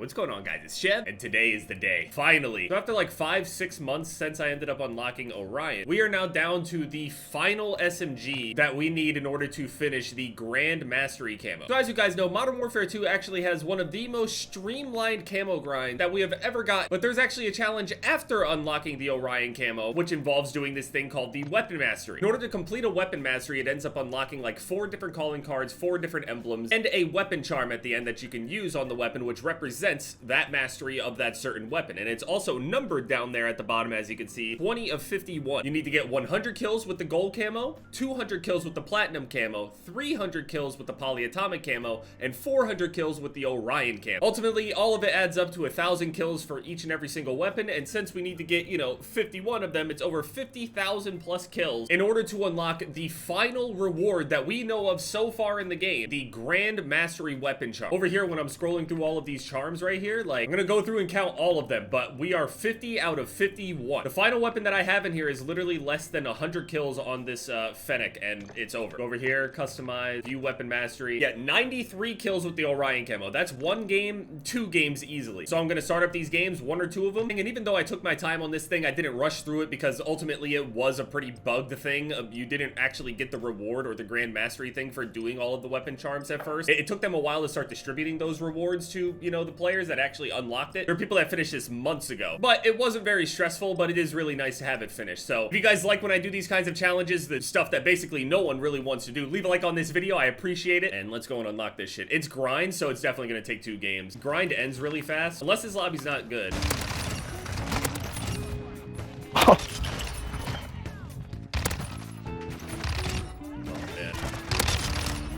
What's going on, guys? It's Chev, and today is the day. Finally. So after like 5-6 months since I ended up unlocking Orion, we are now down to the final SMG that we need in order to finish the Grand Mastery Camo. So as you guys know, Modern Warfare 2 actually has one of the most streamlined camo grinds that we have ever got, but there's actually a challenge after unlocking the Orion Camo, which involves doing this thing called the Weapon Mastery. In order to complete a Weapon Mastery, it ends up unlocking like 4 different calling cards, 4 different emblems, and a weapon charm at the end that you can use on the weapon, which represents that mastery of that certain weapon. And it's also numbered down there at the bottom, as you can see, 20 of 51. You need to get 100 kills with the gold camo, 200 kills with the platinum camo, 300 kills with the polyatomic camo, and 400 kills with the Orion camo. Ultimately, all of it adds up to 1,000 kills for each and every single weapon, and since we need to get, 51 of them, it's over 50,000 plus kills in order to unlock the final reward that we know of so far in the game, the Grand Mastery Weapon Charm. Over here, when I'm scrolling through all of these charms right here, like, I'm gonna go through and count all of them, but we are 50 out of 51. The final weapon that I have in here is literally less than 100 kills on this Fennec, and it's over. Over here, customize, view weapon mastery. Yeah, 93 kills with the Orion camo. That's 1 game, 2 games easily. So I'm gonna start up these games, 1 or 2 of them, and even though I took my time on this thing, I didn't rush through it because ultimately it was a pretty bugged thing. You didn't actually get the reward or the Grand Mastery thing for doing all of the weapon charms at first. It took them a while to start distributing those rewards to, the players that actually unlocked it. There are people that finished this months ago, but it wasn't very stressful, but it is really nice to have it finished. So if you guys like when I do these kinds of challenges, the stuff that basically no one really wants to do, leave a like on this video. I appreciate it, and let's go and unlock this shit. It's grind, so it's definitely gonna take 2 games. Grind ends really fast, unless this lobby's not good.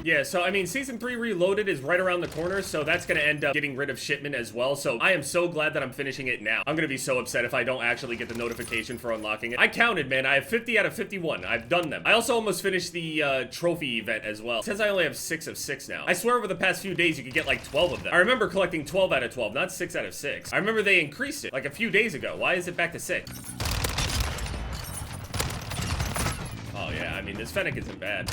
Yeah, so I mean, Season 3 Reloaded is right around the corner, so that's gonna end up getting rid of shipment as well, so I am so glad that I'm finishing it now. I'm gonna be so upset if I don't actually get the notification for unlocking it. I counted, man. I have 50 out of 51. I've done them. I also almost finished the trophy event as well. It says I only have 6 of 6 now. I swear over the past few days you could get like 12 of them. I remember collecting 12 out of 12, not 6 out of 6. I remember they increased it like a few days ago. Why is it back to 6? Oh yeah, I mean, this Fennec isn't bad.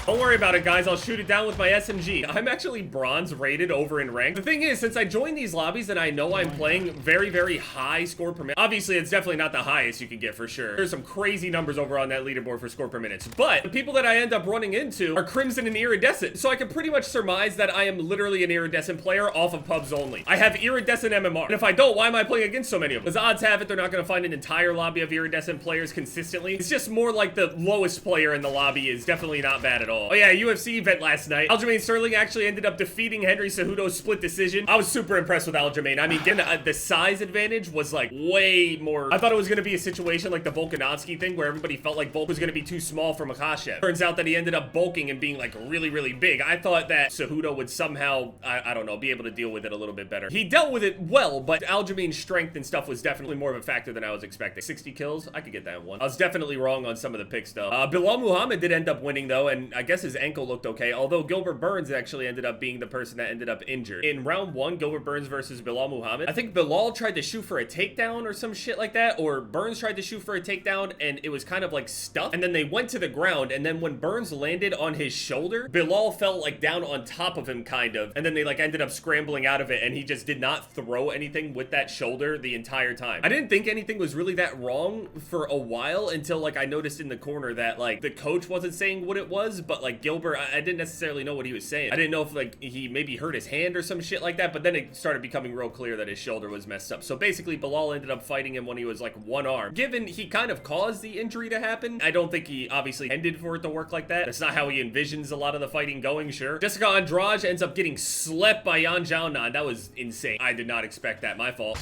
Don't worry about it, guys. I'll shoot it down with my SMG. I'm actually bronze rated over in rank. The thing is, since I joined these lobbies and I know I'm playing very, very high score per minute, obviously it's definitely not the highest you can get for sure. There's some crazy numbers over on that leaderboard for score per minutes, but the people that I end up running into are Crimson and Iridescent, so I can pretty much surmise that I am literally an Iridescent player off of pubs only. I have Iridescent MMR, and if I don't, why am I playing against so many of them? Because odds have it they're not going to find an entire lobby of Iridescent players consistently. It's just more like the lowest player in the lobby is definitely not bad at all. Oh yeah, UFC event last night. Aljamain Sterling actually ended up defeating Henry Cejudo's split decision. I was super impressed with Aljamain. I mean, getting the size advantage was like way more. I thought it was going to be a situation like the Volkanovski thing where everybody felt like Volk was going to be too small for Makhachev. Turns out that he ended up bulking and being like really, really big. I thought that Cejudo would somehow, I don't know, be able to deal with it a little bit better. He dealt with it well, but Aljamain's strength and stuff was definitely more of a factor than I was expecting. 60 kills, I could get that one. I was definitely wrong on some of the picks though. Bilal Muhammad did end up winning though, and I guess his ankle looked okay, although Gilbert Burns actually ended up being the person that ended up injured. In round 1, Gilbert Burns versus Bilal Muhammad, I think Bilal tried to shoot for a takedown or some shit like that, or Burns tried to shoot for a takedown and it was kind of like stuck, and then they went to the ground, and then when Burns landed on his shoulder, Bilal fell like down on top of him kind of, and then they like ended up scrambling out of it, and he just did not throw anything with that shoulder the entire time. I didn't think anything was really that wrong for a while until like I noticed in the corner that like the coach wasn't saying what it was, but like Gilbert, I didn't necessarily know what he was saying. I didn't know if like he maybe hurt his hand or some shit like that, but then it started becoming real clear that his shoulder was messed up. So basically Bilal ended up fighting him when he was like 1 arm. Given he kind of caused the injury to happen, I don't think he obviously intended for it to work like that. That's not how he envisions a lot of the fighting going, sure. Jessica Andrade ends up getting slept by Yan Zhaonan. That was insane. I did not expect that. My fault.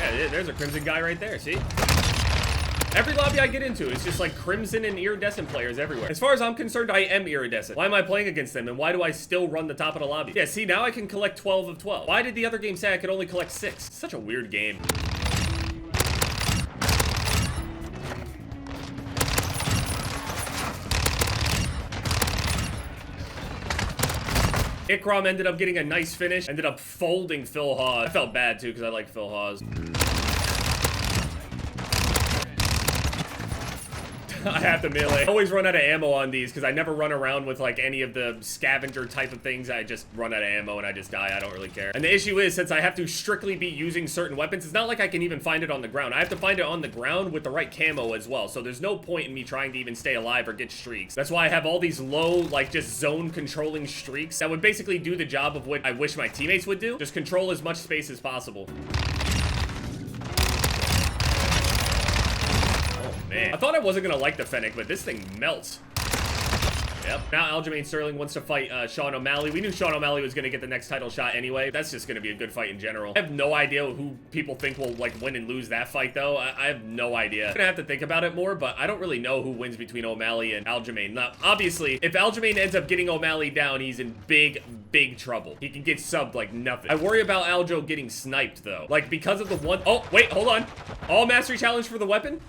Yeah, there's a Crimson guy right there, see? Every lobby I get into is just like Crimson and Iridescent players everywhere. As far as I'm concerned, I am Iridescent. Why am I playing against them, and why do I still run the top of the lobby? Yeah, see, now I can collect 12 of 12. Why did the other game say I could only collect 6? Such a weird game. Ikram ended up getting a nice finish, ended up folding Phil Hawes. I felt bad too because I like Phil Hawes. I have to melee. I always run out of ammo on these because I never run around with like any of the scavenger type of things. I just run out of ammo and I just die. I don't really care. And the issue is, since I have to strictly be using certain weapons, it's not like I can even find it on the ground. I have to find it on the ground with the right camo as well. So there's no point in me trying to even stay alive or get streaks. That's why I have all these low, like just zone controlling streaks that would basically do the job of what I wish my teammates would do. Just control as much space as possible. Man. I thought I wasn't gonna like the Fennec, but this thing melts. Yep. Now Aljamain Sterling wants to fight Sean O'Malley. We knew Sean O'Malley was gonna get the next title shot anyway. That's just gonna be a good fight in general. I have no idea who people think will like win and lose that fight though. I have no idea. I'm gonna have to think about it more, but I don't really know who wins between O'Malley and Aljamain. Now, obviously, if Aljamain ends up getting O'Malley down, he's in big trouble. He can get subbed like nothing. I worry about Aljo getting sniped though. Like because of the one. Oh, wait, hold on. All mastery challenge for the weapon?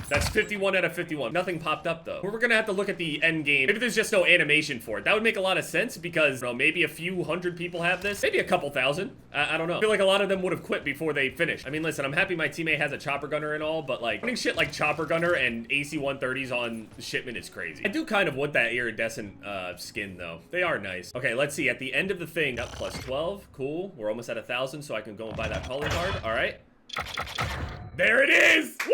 That's 51 out of 51. Nothing popped up though. We're gonna have to look at the end game. Maybe there's just no animation for it. That would make a lot of sense because, you know, maybe a few hundred people have this. Maybe a couple thousand. I don't know. I feel like a lot of them would have quit before they finished. I mean, listen, I'm happy my teammate has a chopper gunner and all, but like running shit like chopper gunner and AC-130s on shipment is crazy. I do kind of want that iridescent skin though. They are nice. Okay, let's see. At the end of the thing, up plus 12. Cool. We're almost at 1,000, so I can go and buy that calling card. All right. There it is! Woo!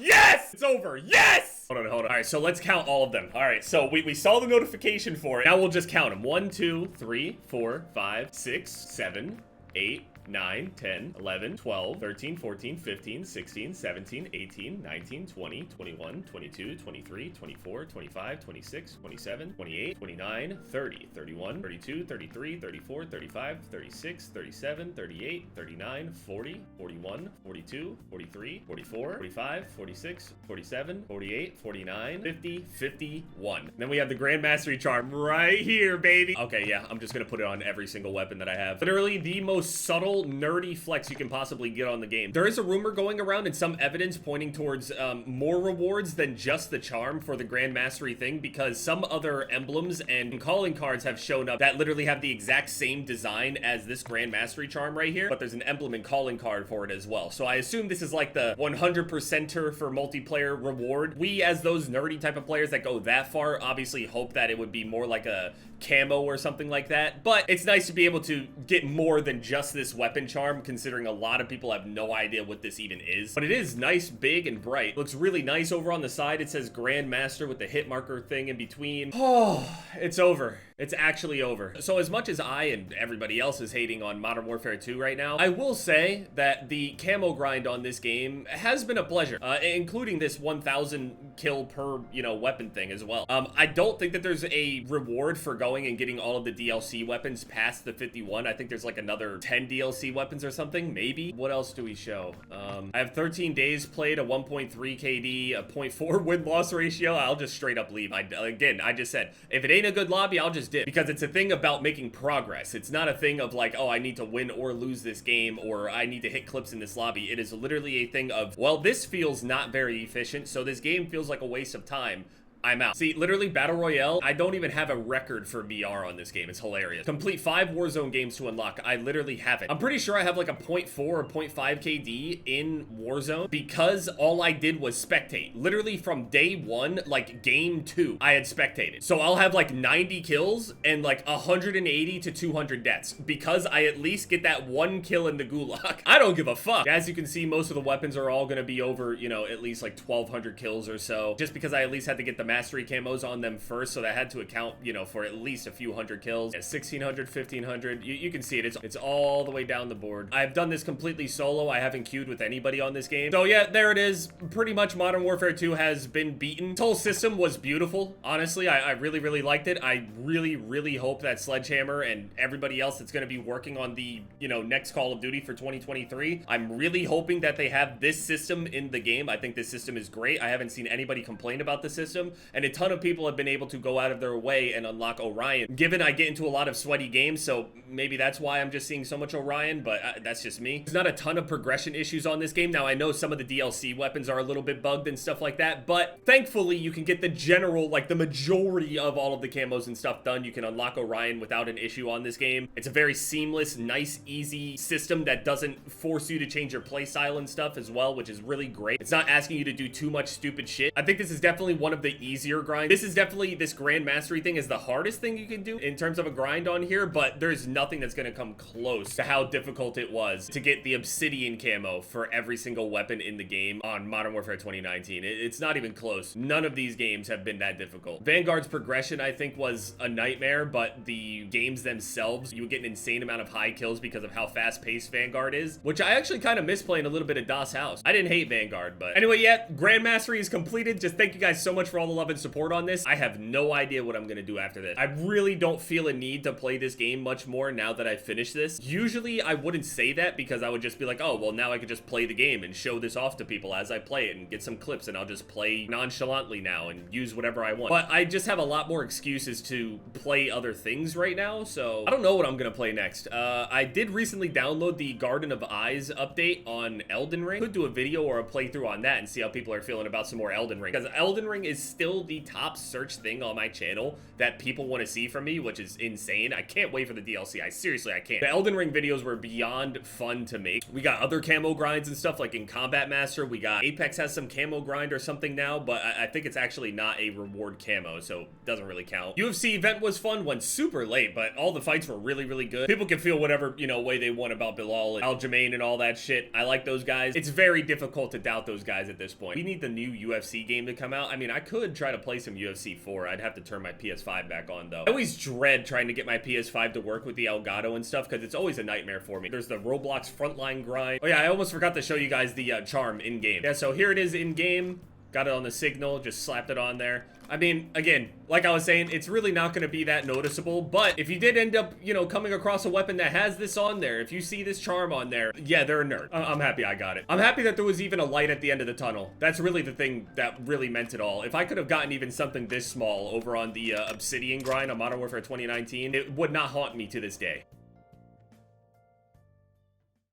Yes! It's over. Yes! Hold on. All right, so let's count all of them. All right, so we saw the notification for it. Now we'll just count them. 1, 2, 3, 4, 5, 6, 7, 8, 9, 10, 11, 12, 13, 14, 15, 16, 17, 18, 19, 20, 21, 22, 23, 24, 25, 26, 27, 28, 29, 30, 31, 32, 33, 34, 35, 36, 37, 38, 39, 40, 41, 42, 43, 44, 45, 46, 47, 48, 49, 50, 51. Then we have the Grand Mastery Charm right here, baby. Okay, yeah, I'm just gonna put it on every single weapon that I have. Literally the most subtle, nerdy flex you can possibly get on the game. There is a rumor going around and some evidence pointing towards more rewards than just the charm for the Grand Mastery thing, because some other emblems and calling cards have shown up that literally have the exact same design as this Grand Mastery charm right here, but there's an emblem and calling card for it as well. So I assume this is like the 100%er for multiplayer reward. We, as those nerdy type of players that go that far, obviously hope that it would be more like a camo or something like that, but it's nice to be able to get more than just this weapon charm, considering a lot of people have no idea what this even is. But it is nice, big, and bright. Looks really nice. Over on the side it says Grand Master with the hit marker thing in between. Oh, it's over. It's actually over. So as much as I and everybody else is hating on Modern Warfare 2 right now, I will say that the camo grind on this game has been a pleasure, including this 1,000 kill per, you know, weapon thing as well. I don't think that there's a reward for going and getting all of the DLC weapons past the 51. I think there's like another 10 DLC weapons or something, maybe. What else do we show? I have 13 days played, a 1.3 KD, a 0.4 win-loss ratio. I'll just straight up leave. Again, I just said, if it ain't a good lobby, I'll just dip, because it's a thing about making progress. It's not a thing of like, oh, I need to win or lose this game, or I need to hit clips in this lobby. It is literally a thing of, well, this feels not very efficient, so this game feels like a waste of time. I'm out. See, literally Battle Royale, I don't even have a record for BR on this game. It's hilarious. Complete 5 Warzone games to unlock. I literally have it. I'm pretty sure I have like a 0.4 or 0.5 KD in Warzone because all I did was spectate. Literally from day 1, like game 2, I had spectated. So I'll have like 90 kills and like 180 to 200 deaths because I at least get that 1 kill in the gulag. I don't give a fuck. As you can see, most of the weapons are all gonna be over, you know, at least like 1,200 kills or so, just because I at least had to get the mastery camos on them first, so that had to account, you know, for at least a few hundred kills. Yeah, 1,600, 1,500. You can see it. It's all the way down the board. I've done this completely solo. I haven't queued with anybody on this game. So yeah, there it is. Pretty much Modern Warfare 2 has been beaten. This whole system was beautiful. Honestly, I really liked it. I really hope that Sledgehammer and everybody else that's going to be working on the, you know, next Call of Duty for 2023, I'm really hoping that they have this system in the game. I think this system is great. I haven't seen anybody complain about the system. and a ton of people have been able to go out of their way and unlock Orion. Given I get into a lot of sweaty games, so maybe that's why I'm just seeing so much Orion, but that's just me. There's not a ton of progression issues on this game. Now, I know some of the DLC weapons are a little bit bugged and stuff like that, but thankfully you can get the general, like the majority of all of the camos and stuff done. You can unlock Orion without an issue on this game. It's a very seamless, nice, easy system that doesn't force you to change your playstyle and stuff as well, which is really great. It's not asking you to do too much stupid shit. I think this is definitely one of the easier grinds. This is definitely, this Grand Mastery thing is the hardest thing you can do in terms of a grind on here, but there's nothing that's gonna come close to how difficult it was to get the Obsidian camo for every single weapon in the game on Modern Warfare 2019. It's not even close. None of these games have been that difficult. Vanguard's progression, I think, was a nightmare, but the games themselves, you would get an insane amount of high kills because of how fast-paced Vanguard is, which I actually kind of miss playing a little bit of Das House. I didn't hate Vanguard, but anyway, yeah, Grand Mastery is completed. Just thank you guys so much for all the love and support on this. I have no idea what I'm gonna do after this. I really don't feel a need to play this game much more now that I've finished this. Usually, I wouldn't say that because I would just be like, oh, well, now I could just play the game and show this off to people as I play it and get some clips, and I'll just play nonchalantly now and use whatever I want. But I just have a lot more excuses to play other things right now, so I don't know what I'm gonna play next. I did recently download the Garden of Eyes update on Elden Ring. Could do a video or a playthrough on that and see how people are feeling about some more Elden Ring, because Elden Ring is still the top search thing on my channel that people want to see from me, which is insane. I can't wait for the DLC. I can't. The Elden Ring videos were beyond fun to make. We got other camo grinds and stuff, like in Combat Master. We got Apex has some camo grind or something now, but I think it's actually not a reward camo, so it doesn't really count. UFC event was fun, went super late, but all the fights were really, really good. People can feel whatever, you know, way they want about Bilal and Aljamain and all that shit. I like those guys. It's very difficult to doubt those guys at this point. We need the new UFC game to come out. I mean, I could try to play some UFC 4. I'd have to turn my PS5 back on, though. I always dread trying to get my PS5 to work with the Elgato and stuff, because it's always a nightmare for me. There's the Roblox frontline grind. Oh yeah, I almost forgot to show you guys the charm in-game. Yeah, so here it is in-game. Got it on the signal, just slapped it on there. I mean, again, like I was saying, it's really not going to be that noticeable, but if you did end up, you know, coming across a weapon that has this on there, if you see this charm on there, yeah, they're a nerd. I'm happy I got it. I'm happy that there was even a light at the end of the tunnel. That's really the thing that really meant it all. If I could have gotten even something this small over on the Obsidian grind on Modern Warfare 2019, it would not haunt me to this day.